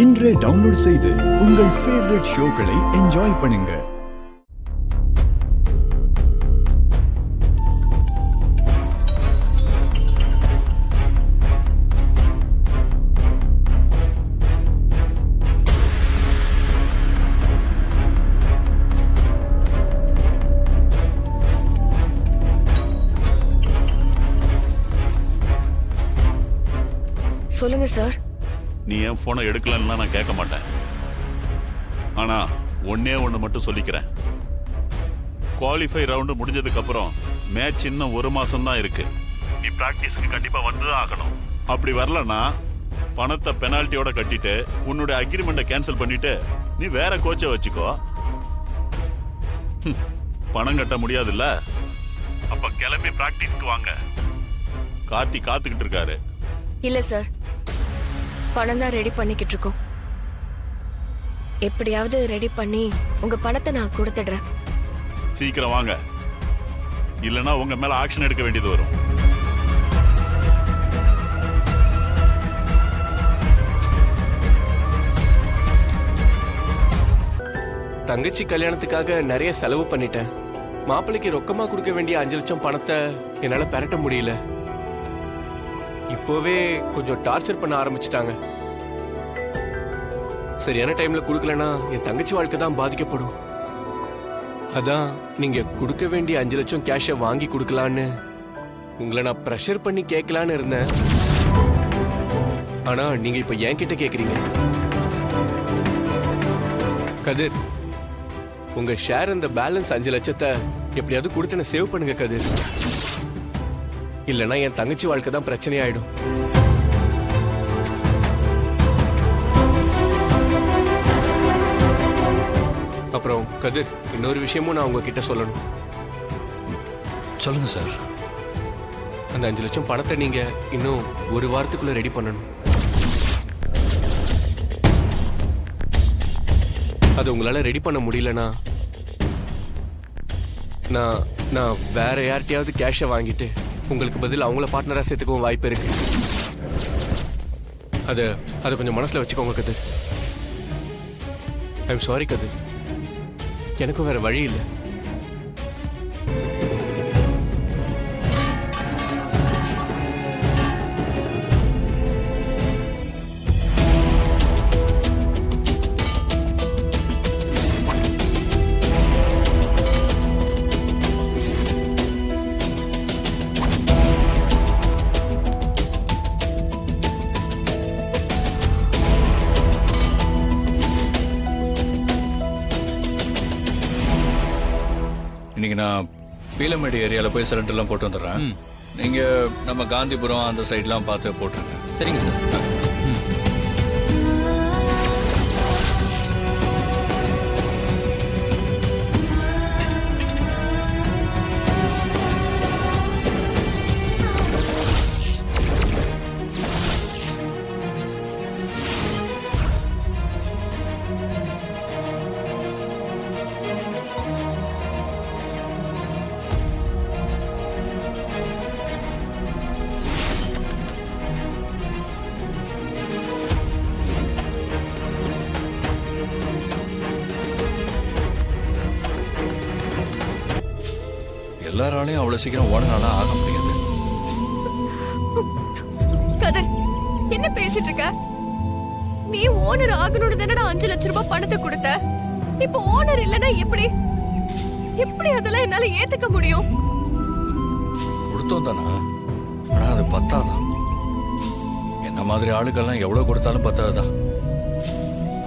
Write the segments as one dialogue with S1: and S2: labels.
S1: இன்றே டவுன்லோட் செய்து உங்கள் ஃபேவரட் ஷோக்களை என்ஜாய் பண்ணுங்க.
S2: சொல்லுங்க சார்.
S3: நீ என் போனை எடுக்கலன்னா நான் கேட்க மாட்டேன். ஆனா ஒன்னே ஒண்ணு மட்டும் சொல்லிக்கிறேன். குவாலிஃபை ரவுண்டு முடிஞ்சதுக்கு அப்புறம் மேட்ச் இன்னும் 1 மாசம் தான் இருக்கு. நீ பிராக்டிஸ்க்கு கண்டிப்பா வந்துதான் ஆகணும். அப்படி வரலன்னா பணத்தை பெனால்ட்டியோட கட்டிட்டு உன்னுடைய அக்ரிமெண்ட்டை கேன்சல் பண்ணிட்டு நீ வேற கோச்சை வச்சுக்கோ. பணம் கட்ட முடியாதுல்ல, அப்ப கிளம்பி பிராக்டிஸ்க்கு வாங்க. கார்த்தி காத்துக்கிட்டு இருக்காரு.
S2: இல்ல சார், பணம் தான் ரெடி பண்ணிக்கிட்டு இருக்கோம். எப்படியாவது ரெடி பண்ணி உங்க பணத்தை நான் கொடுத்துடுறேன்.
S3: சீக்கிரம் வாங்க, இல்லனா உங்க மேல ஆக்ஷன் எடுக்க வேண்டியது வரும்.
S4: தங்கச்சி கல்யாணத்துக்காக நிறைய செலவு பண்ணிட்டேன். மாப்பிள்ளைக்கு ரொக்கமா கொடுக்க வேண்டிய 5 லட்சம் பணத்தை என்னால பெரட்ட முடியல. இப்போவே கொஞ்சம் டார்ச்சர் பண்ண ஆரம்பிச்சிட்டாங்க. சரியான டைம்ல கொடுக்கலனா என் தங்கச்சி வாழ்க்கை தான் பாதிக்கப்படும். அதான் நீங்க கொடுக்க வேண்டிய 5 லட்சம் கேஷை வாங்கி கொடுக்கலான்னு உங்களை நான் ப்ரெஷர் பண்ணி கேட்கலான்னு இருந்தேன். ஆனா நீங்க இப்ப என்கிட்ட கேக்குறீங்க. கதிர், உங்க ஷேர் அந்த பேலன்ஸ் 5 லட்சத்தை எப்படியாவது கொடுத்து சேவ் பண்ணுங்க கதிர். இல்லைன்னா என் தங்கச்சி வாழ்க்கை தான் பிரச்சனையாயிடும். அப்புறம் கதிர், இன்னொரு விஷயமும் நான் உங்ககிட்ட சொல்லணும்.
S5: சொல்லுங்க சார்.
S4: அந்த 5 லட்சம் பணத்தை நீங்க இன்னும் 1 வாரத்துக்குள்ள ரெடி பண்ணணும். அது உங்களால ரெடி பண்ண முடியலனா நான் வேற யார்கிட்டயாவது கேஷை வாங்கிட்டு உங்களுக்கு பதில் அவங்கள பார்ட்னரா சேர்த்துக்கவும் வாய்ப்பு இருக்கு. அதை கொஞ்சம் மனசுல வச்சுக்கோங்க கதிர். ஐ எம் சாரி கதிர், எனக்கும் வேற வழி இல்லை.
S5: இன்னைக்கு நான் பீலமேடு ஏரியாவில் போய் சிலிண்டர்லாம் போட்டு வந்துடுறேன். நீங்கள் நம்ம காந்திபுரம் அந்த சைட்லாம் பார்த்து போட்டுருங்க. சரிங்க சார். எல்லாராலையும் அவ்வளவு சீக்கிரம் ஓனரால ஆக முடியாது.
S2: கதிர், என்ன பேசிட்டு இருக்க? நீ ஓனர் ஆகணும்னு தானே 5 லட்சம் ரூபாய் பணத்தை கொடுத்த. இப்ப ஓனர் இல்லனா எப்படி அதெல்லாம் என்னால ஏத்துக்க முடியும்?
S5: கொடுத்தோம் தானே, ஆனா அது பத்தாதான். என்ன மாதிரி ஆளுக்கெல்லாம் எவ்வளவு கொடுத்தாலும் பத்தாதுதான்.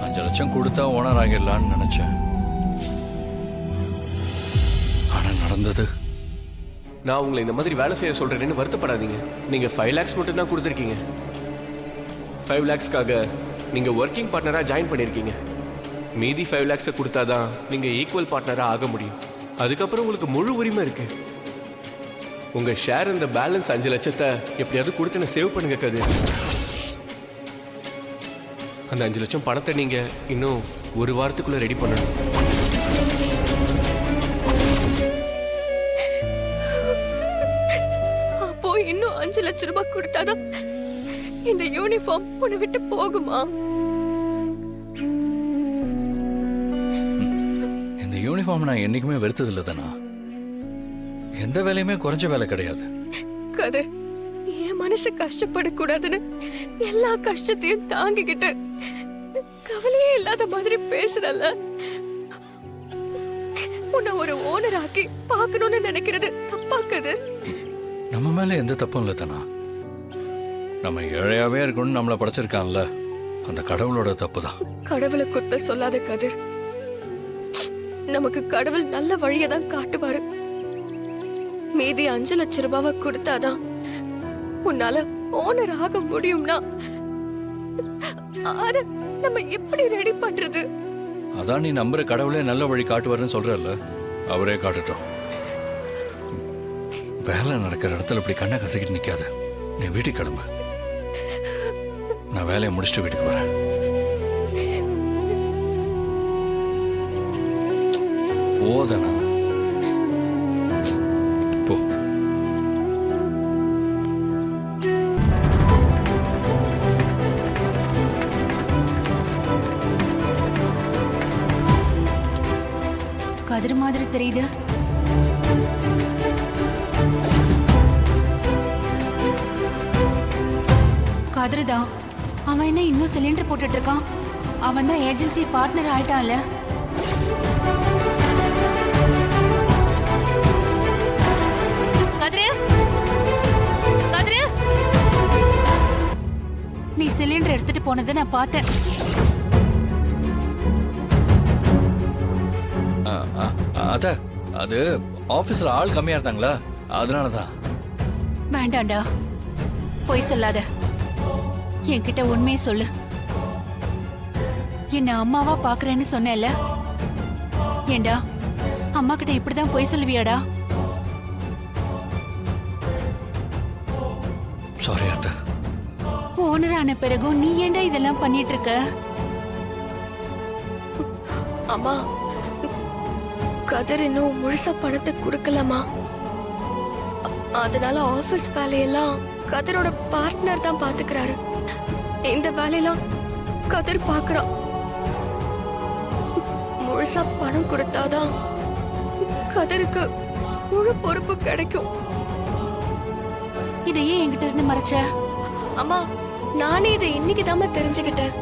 S5: 5 லட்சம் கொடுத்தா ஓனர் ஆகிடலான்னு நினைச்சேன். ஆனா நடந்தது.
S4: நான் உங்களை இந்த மாதிரி வேலை செய்ய சொல்றேன்னு வருத்தப்படாதீங்க. நீங்க 5 lakhs மட்டும் தான் கொடுத்துருக்கீங்க. 5 lakhsக்காக நீங்க ஒர்க்கிங் பார்ட்னரா ஜாயின் பண்ணிருக்கீங்க. மீதி 5 lakhs கொடுத்தாதான் நீங்க ஈக்குவல் பார்ட்னரா ஆக முடியும். அதுக்கப்புறம் உங்களுக்கு முழு உரிமை இருக்கு. உங்க ஷேர் இந்த பேலன்ஸ் 5 லட்சத்தை எப்படியாவது கொடுத்து சேவ் பண்ணுங்க கதிர். அந்த 5 லட்சம் பணத்தை நீங்க இன்னும் 1 வாரத்துக்குள்ள ரெடி பண்ணணும்.
S2: இன்னும் 5 லட்சம் ரூபாய் கொடுத்தாதான் இந்த யூனிஃபார்ம் உன்னை விட்டு போகுமா?
S5: யூனிஃபார்ம் நான் என்னைக்குமே வெறுத்தது இல்லை தானா. எந்த வேலையுமே குறைஞ்ச வேலை கிடையாது.
S2: கதிர், என் மனசு கஷ்டப்படக்கூடாதுன்னு எல்லா கஷ்டத்தையும் தாங்கிக்கிட்டு கவலையே இல்லாத மாதிரி பேசுறல்ல. உன்னை ஒரு ஓனர் ஆக்கி பார்க்கணும்னு நினைக்கிறது தப்பா கதிர்?
S5: நம்ம மேல எந்த தப்பும் இல்லை தானா. நம்ம ஏழையாவே இருக்கணும்னு நம்மளை படைச்சிருக்கான்ல, அந்த கடவுளோட தப்பு தான்.
S2: கடவுளை குத்த சொல்லாத கதிர். நமக்கு கடவுள் நல்ல வழியை தான் காட்டுவாரு. மீதி 5 லட்சம் ரூபாவை கொடுத்தாதான் உன்னால ஓனர் ஆக முடியும்னா அத நம்ம எப்படி ரெடி பண்றது?
S5: அதான் நீ நம்புற கடவுளே நல்ல வழி காட்டுவாருன்னு சொல்றல்ல, அவரே காட்டட்டும். வேலை நடக்கிற இடத்துல இப்படி கண்ணை கசக்கிட்டு நிக்காத. நீ வீட்டுக்கு கிளம்பு. நான் வேலையை முடிச்சுட்டு வீட்டுக்கு வரேன். போதனா போ.
S6: கதிர் மாதிரி தெரியுது. கதிர்தான். அவன் என்ன இன்னும் சிலிண்டர் போட்டுட்டு இருக்கான்? அவன் தான் ஏஜென்சி பார்ட்னர் ஆயிட்டான்ல. கதிரு, கதிரு, நீ சிலிண்டர் எடுத்துட்டு போனதை நான் பார்த்தேன்.
S5: அத அது ஆபீஸ்ல ஆள் கம்மியா இருந்தாங்களா, அதனாலதான்.
S6: வேண்டாண்டா, பொய் சொல்லாத. என்கிட்ட உண்மையை சொல்லு. என்ன அம்மாவா பாக்குறேன்னு சொன்னேல்ல? ஏண்டா, அம்மா கிட்ட இப்படிதான் பொய் சொல்லுவியாடா?
S5: சாரி அத்தை.
S6: ஓனர் ஆன பிறகும் நீ ஏண்டா இதெல்லாம் பண்ணிட்டு இருக்க?
S2: அம்மா, கதிர் இன்னும் முழுசா பணத்தை கொடுக்கலாமா? அதனால ஆபீஸ் வேலையெல்லாம் கதிரோட பார்ட்னர் தான் பாத்துக்கிறாரு. இந்த வேலையெல்லாம் கதிர் பாக்குறான். முழுசா பணம் கொடுத்தாதான் கதிருக்கு முழு பொறுப்பு கிடைக்கும்.
S6: இதையே என்கிட்ட இருந்து மறைச்ச?
S2: அம்மா, நானே இதை இன்னைக்கு தாம தெரிஞ்சுக்கிட்டேன்.